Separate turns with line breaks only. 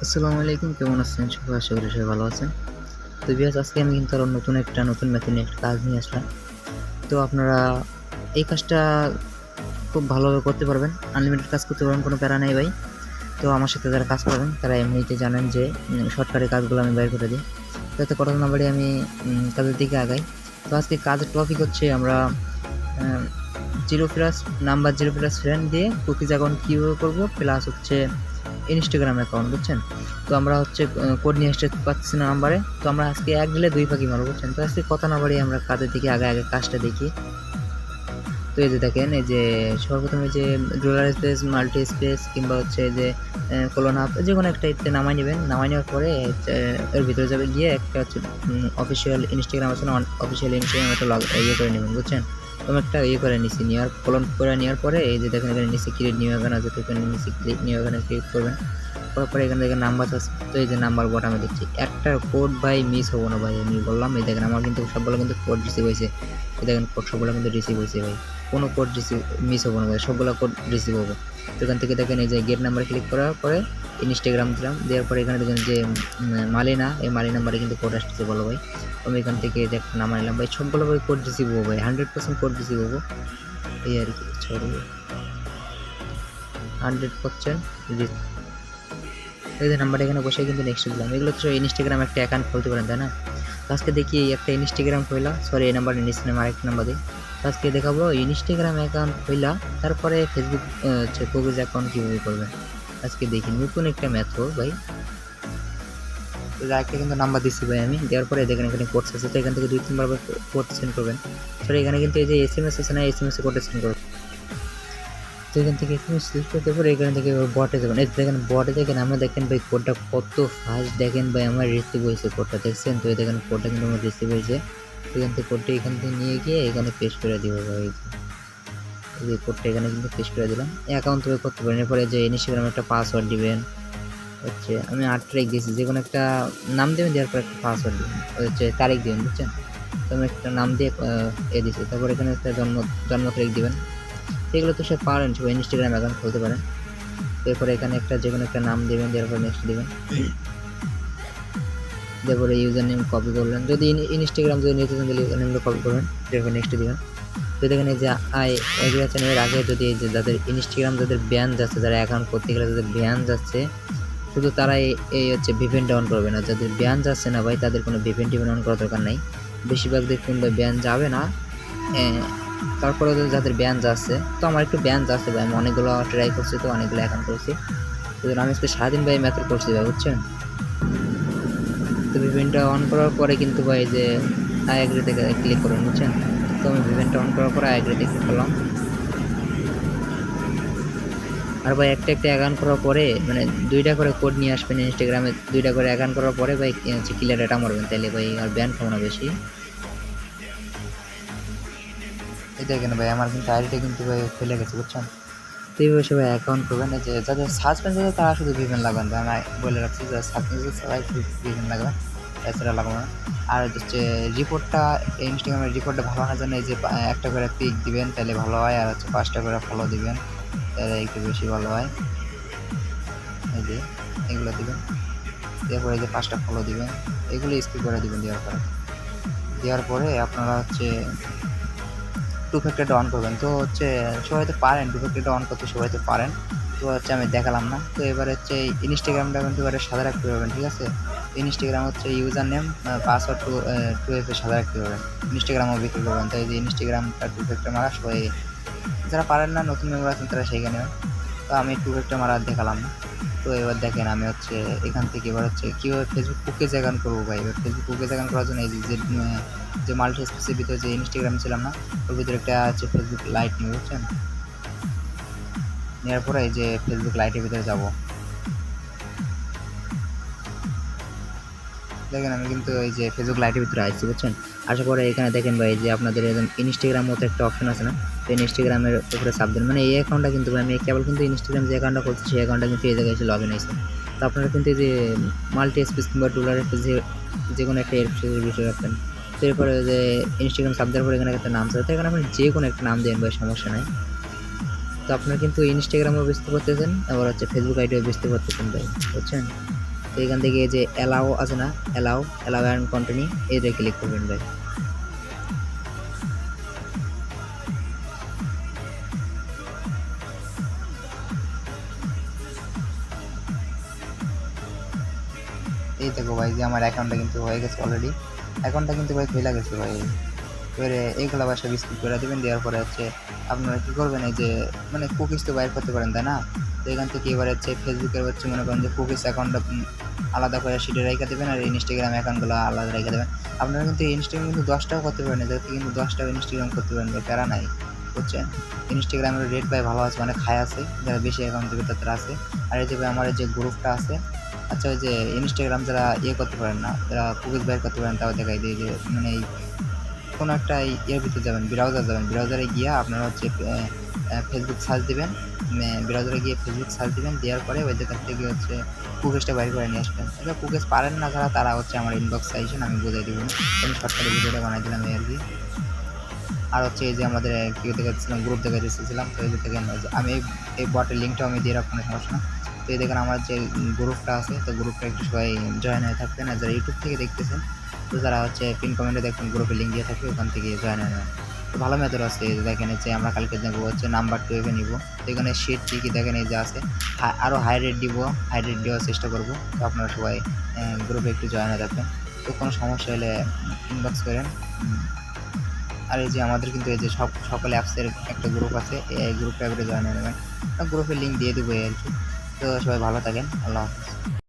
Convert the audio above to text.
আসসালামু আলাইকুম, কেমন আছেন সবাই? আশা করি সবাই ভালো আছেন। তো ভিউয়ার্স, আজকে আমি কিন্তু আরো নতুন মেথড নিয়ে একটা কাজ নিয়ে আসলাম। তো আপনারা এই কাজটা খুব ভালোভাবে করতে পারবেন। আনলিমিটেড কাজ করতে পারবেন, কোনো প্যারা নেই ভাই। তো আমার সাথে যারা কাজ করবেন তারা এমনিতেই জানেন যে শর্টকাটে কাজগুলো আমি বের করে দিই। তো এতে কথা না বাড়িয়ে আমি কাজের দিকে আগাই। তো আজকে কাজের টপিক হচ্ছে আমরা আ 0+ ফ্রেন্ড দিয়ে কুকিজ অ্যাকাউন্ট কীভাবে করব, প্লাস হচ্ছে ইনস্টাগ্রাম অ্যাকাউন্ট, বুঝছেন? তো আমরা হচ্ছে কোড নিয়ে আসতে পারতেছি না নাম্বারে। তো আমরা আজকে এক ঢিলে 2 পাখি মারবো, বুঝছেন? তো আজকে কথা না বাড়িয়ে আমরা কাজের দিকে আগে কাজটা দেখি। তো এই যে দেখেন, এই যে সর্বপ্রথম এই যে ডলার স্পেস, মাল্টি স্পেস কিংবা হচ্ছে যে কোলন আপ, যেকোনো একটা ইতে নামাই নেবেন। নামাই নেওয়ার পরে এর ভিতরে যাবে, গিয়ে একটা হচ্ছে অফিসিয়াল ইনস্টাগ্রাম আছে না, অফিসিয়াল ইনস্টাগ্রাম একটা ইয়ে করে নেবেন, বুঝছেন? তো আমি একটা ইয়ে করে নিছি, কোলন করে নেওয়ার পরে এই যে দেখেন এখানে নিচে ক্রিয়েট নিউ অ্যাকাউন্ট আছে, তো এখানে নিচে নিউ অ্যাকাউন্ট ক্লিক করবেন। করার পরে এখানে দেখেন নাম্বার আছে, তো এই যে নাম্বার বোর্ড আমি দিচ্ছি। একটা কোড ভাই মিস হবো না ভাই, আমি বললাম। এই দেখেন আমার কিন্তু সবগুলো কিন্তু কোড রিসিভ হয়েছে। এই দেখেন কোড সবগুলো কিন্তু রিসিভ হয়েছে ভাই, কোনো কোড মিস হবো না ভাই, সবগুলো কোড রিসিভ হবো। তো এখান থেকে দেখেন এই যে গেট নাম্বার ক্লিক করার পরে ইনস্টাগ্রাম দিলাম, দেওয়ার পরে এখানে দেখেন যে মালিনা, এই মালি নাম্বারে কিন্তু কোড আসতেছে, বলো ভাই। আমি এখান থেকে যে একটা নাম্বার নিলাম ভাই, সবগুলো ভাই কোড রিসিভ হবো ভাই, 100% কোড রিসিভ হবো। এই আর কি, সরি, 100% এই যে নাম্বারটা এখানে বসে কিন্তু নেক্সট দিলাম। এগুলো তো ইনস্টাগ্রাম একটা অ্যাকাউন্ট খুলতে পারেন, তাই না? তো আজকে দেখি একটা ইনস্টাগ্রাম খুললা, সরি এই নাম্বার নিচে নামে আরেকটা নাম্বার দিই। তো আজকে দেখাবো ইনস্টাগ্রাম অ্যাকাউন্ট খুললা, তারপরে ফেসবুক হচ্ছে কুকিজ অ্যাকাউন্ট কীভাবে করবেন। আজকে দেখি নতুন একটা মেথড ভাই। তো একটা কিন্তু নাম্বার দিচ্ছি ভাই আমি, দেওয়ার পরে দেখেন এখানে কোড আছে, তো এখান থেকে 2-3 বার কোড সেন্ড করবেন। সরি এখানে কিন্তু এই যে SMS আছে না, SMS কোড সেন্ড করবেন। তো এখান থেকে SMS সিলেক্ট করতে পারে, এখান থেকে বটে যাবেন। এই দেখেন বটে দেখেন, আমরা দেখেন ভাই কোডটা কত ফাস্ট, দেখেন ভাই আমার রিসিভ হয়েছে কোডটা, দেখছেন? তো এই দেখেন কোডটা কিন্তু আমার রিসিভ হয়েছে। এখান থেকে কোডটা এখান থেকে নিয়ে গিয়ে এখানে পেস্ট করে দিব ভাই। এই যে কোডটা এখানে কিন্তু পেস্ট করে দিলাম। অ্যাকাউন্ট তৈরি করতে পারেন। এরপরে যে ইনস্টাগ্রামে একটা পাসওয়ার্ড দিবেন, হচ্ছে আমি 8 তারিখ দিয়েছি, যে কোনো একটা নাম দেবেন, দেওয়ার পর একটা পাসওয়ার্ড দিবেন, হচ্ছে তারিখ দিবেন, বুঝছেন? তো আমি একটা নাম দিয়ে দিয়েছি। তারপর এখানে একটা জন্ম তারিখ দিবেন। এগুলো তো সব পারেন, সবাই ইনস্টাগ্রাম অ্যাকাউন্ট খুলতে পারেন। এরপরে এখানে একটা যে কোনো একটা নাম দেবেন, দেওয়ার পর নেক্সট দিবেন। তারপরে ইউজার নেম কপি করলেন, যদি ইনস্টাগ্রাম যদি নিতে চান তাহলে ইউজার নেমটা কপি করবেন, এরপর নেক্সট দিবেন। তো দেখেন এই যে এগ্রিকালচার এর আগে যদি এই যে যাদের ইনস্টাগ্রাম যাদের ব্যান যাচ্ছে, যারা অ্যাকাউন্ট করতে গেলে যাদের ব্যান যাচ্ছে, শুধু তারাই এই হচ্ছে ভিপিএন অন করবে না। যাদের ব্যান যাচ্ছে না ভাই, তাদের কোনো ভিপিএন অন করার দরকার নাই। বেশিরভাগ দেখুন ভাই ব্যান যাবে না। তারপরে যাদের ব্যান যাচ্ছে, তো আমার একটু ব্যান যাচ্ছে ভাই, আমি অনেকগুলো ট্রাই করছি, তো অনেকগুলো অ্যাকাউন্ট করছি। তো আমি আজকে সারাদিন ভাই মেথড করছি ভাই, বুঝছেন? তো ভিপিএনটা অন করার পরে কিন্তু ভাই যে আই এগ্রিতে ক্লিক করুন, বুঝছেন? তো আমি ভিপিএনটা অন করার পরে আই এগ্রিতে ক্লিক করলাম। আর ভাই একটা অ্যাকাউন্ট করার পরে মানে 2টা করে কোড নিয়ে আসবেন ইনস্টাগ্রামে, 2টা করে অ্যাকাউন্ট করার পরে ভাই হচ্ছে ক্লিয়ার ডেটা মারবেন, তাইলে ভাই আর ব্যান খাবো না বেশি। এই দেখেন ভাই আমার কিন্তু আইডিটা কিন্তু ভাই খুলে গেছে, বুঝছেন? তো এইভাবে সবাই অ্যাকাউন্ট করবেন। এই যে যাদের সাসপেন্স আছে তারা শুধু ভিপিএন লাগবেন, আমি বলে রাখছি, যে সাসপেন্স আছে সবাই শুধু ভিপিএন লাগবেন, এছাড়া লাগবে না। আর হচ্ছে রিপোর্টটা, ইনস্টাগ্রামের রিপোর্টটা ভালো আনার জন্য এই যে একটা করে পিক দিবেন, তাহলে ভালো হয়। আর হচ্ছে 5টা করে ফলো দিবেন, তাহলে একটু বেশি ভালো হয়। এই যে এগুলো দিবেন, এরপরে এই যে 5টা ফলো দিবেন, এগুলো স্কিপ করে দিবেন। দেওয়ার পরে আপনারা হচ্ছে 2 ফ্যাক্টরটা অন করবেন। তো হচ্ছে সবাই তো পারেন 2 ফ্যাক্টরটা অন করতে, সবাই তো পারেন। তো হচ্ছে আমি দেখালাম না। তো এবার হচ্ছে ইনস্টাগ্রামটা কিন্তু এবারে সাদা রাখতে পারবেন, ঠিক আছে? ইনস্টাগ্রাম হচ্ছে ইউজার নেম, পাসওয়ার্ড 2FA সাদা রাখতে পারবেন। ইনস্টাগ্রামও বিক্রি করবেন। তো এই যে ইনস্টাগ্রামটা 2 ফ্যাক্টর মারা, সবাই যারা পারেন না, নতুন মেম্বার আছেন, তারা শিখে নেবেন। তো আমি 2 ফ্যাক্টর মারা দেখালাম না। তো এবার দেখেন আমি হচ্ছে এখান থেকে এবার হচ্ছে কীভাবে ফেসবুক কুকিজ অ্যাকাউন্ট করবো ভাই। এবার ফেসবুক কুকিজ অ্যাকাউন্ট করার জন্য এই যে মাল্টি স্পেসের ভিতরে যে ইনস্টাগ্রাম ছিলাম না, ওর ভিতরে একটা হচ্ছে ফেসবুক লাইট নিয়ে, বুঝছেন? নেওয়ার পরে এই যে ফেসবুক লাইটের ভিতরে যাব, দেখেন আমি কিন্তু এই যে ফেসবুক লাইটের ভিতরে আসছি, বুঝছেন? আসার পরে এখানে দেখেন ভাই যে আপনাদের একদম ইনস্টাগ্রাম মতো একটা অপশন আছে না, তো ইনস্টাগ্রামের উপরে চাপ দেন। মানে এই অ্যাকাউন্টটা কিন্তু আমি কেবল কিন্তু ইনস্টাগ্রাম যে অ্যাকাউন্টটা করছি, সেই অ্যাকাউন্টটা কিন্তু এই জায়গায় এসে লগ ইন হয়েছে। তো আপনারা কিন্তু এই যে মাল্টি স্পেস কিংবা ডলার যে কোনো একটা এর বিষয় রাখবেন। তো এরপরে যে ইনস্টাগ্রাম চাপ দেওয়ার পরে এখানে একটা নাম চাই, তো এখানে আপনি যে কোনো একটা নাম দেন ভাই, সমস্যা নাই। তো আপনারা কিন্তু ইনস্টাগ্রামও বেচতে পারতেছেন, আবার হচ্ছে ফেসবুক আইডিও বেচতে পারতেছেন ভাই, বুঝছেন? তো এখান থেকে এই যে অ্যালাও আছে না, অ্যালাও অ্যান্ড কন্টিনিউ এটা ক্লিক করবেন ভাই। এই দেখো ভাই যে আমার অ্যাকাউন্টটা কিন্তু হয়ে গেছে অলরেডি, অ্যাকাউন্টটা কিন্তু ভাই খুলে গেছে ভাই। এবারে এইগুলো বাসা বিস্কুট করে দেবেন, দেওয়ার পরে হচ্ছে আপনারা কী করবেন, এই যে মানে কুকিজ তো বাইর করতে পারেন তাই না। তো এখান থেকে এবার হচ্ছে ফেসবুকের হচ্ছে মনে করেন যে কুকিজ অ্যাকাউন্টটা আলাদা করে সিটে রেখে দেবেন, আর ইনস্টাগ্রাম অ্যাকাউন্টগুলো আলাদা রেখে দেবেন। আপনারা কিন্তু ইনস্টাগ্রাম কিন্তু 10টাও করতে পারেন, এদেরকে কিন্তু 10টাও ইনস্টাগ্রাম করতে পারেন ভাই, প্যারা নাই বুঝছেন। ইনস্টাগ্রামের রেট ভাই ভালো আছে, মানে খায় আছে, যারা বেশি অ্যাকাউন্ট দেবে তাদের আছে। আর এই যে ভাই আমার যে গ্রুপটা আছে, আচ্ছা ওই যে ইনস্টাগ্রাম যারা করতে পারেন না, যারা কুকিজ বাইর করতে পারেন, তাও দেখাই দিই যে মানে এই কোনো একটা ইয়ের ভিতরে যাবেন, ব্রাউজার যাবেন, ব্রাউজারে গিয়ে আপনারা হচ্ছে ফেসবুক সার্চ দিবেন, ব্রাউজারে গিয়ে ফেসবুক সার্চ দিবেন, দেওয়ার পরে ওই জায়গা থেকে হচ্ছে কুকেজটা বাইর করে নিয়ে আসবেন। এবার কুকেজ পারেন না যারা, তারা হচ্ছে আমার ইনবক্সে আসেন, আমি বুঝাই দিব, আমি শর্টকাটে ভিডিওটা বানাই দিলাম এই আর কি। আর হচ্ছে এই যে আমাদের কি দেখাচ্ছিলাম, গ্রুপ দেখাচ্ছিলাম, তো এই যে দেখেন আমি এই বটের লিঙ্কটাও আমি দিয়ে রাখবো, কোনো সমস্যা না। তো এই দেখেন আমার যে গ্রুপটা আছে, তো গ্রুপটা একটু সবাই জয়েন হয়ে থাকবেন, আর যারা ইউটিউব থেকে দেখতেছেন, তো যারা হচ্ছে পিন কমেন্টে দেখবেন গ্রুপের লিঙ্ক দিয়ে থাকবে, ওখান থেকে জয়েন হয়ে নেবেন। তো ভালো মেথড আছে, এই যে দেখেন যে আমরা কালকে নেবো হচ্ছে নাম্বার 12 নিব। তো এখানে শিট ঠিকই দেখেন এই যে আছে, আরও হাই রেট দিব, হাই রেট দেওয়ার চেষ্টা করবো। তো আপনারা সবাই গ্রুপে একটু জয়েন হয়ে থাকবেন। তো কোনো সমস্যা হলে ইনবক্স করেন। আর এই যে আমাদের কিন্তু এই যে সকল অ্যাপসের একটা গ্রুপ আছে, এই গ্রুপটা একবারে জয়েন হয়ে নেবেন, গ্রুপের লিঙ্ক দিয়ে দেবো এই আর কি। তো সবাই ভালো থাকেন, আল্লাহ হাফিজ।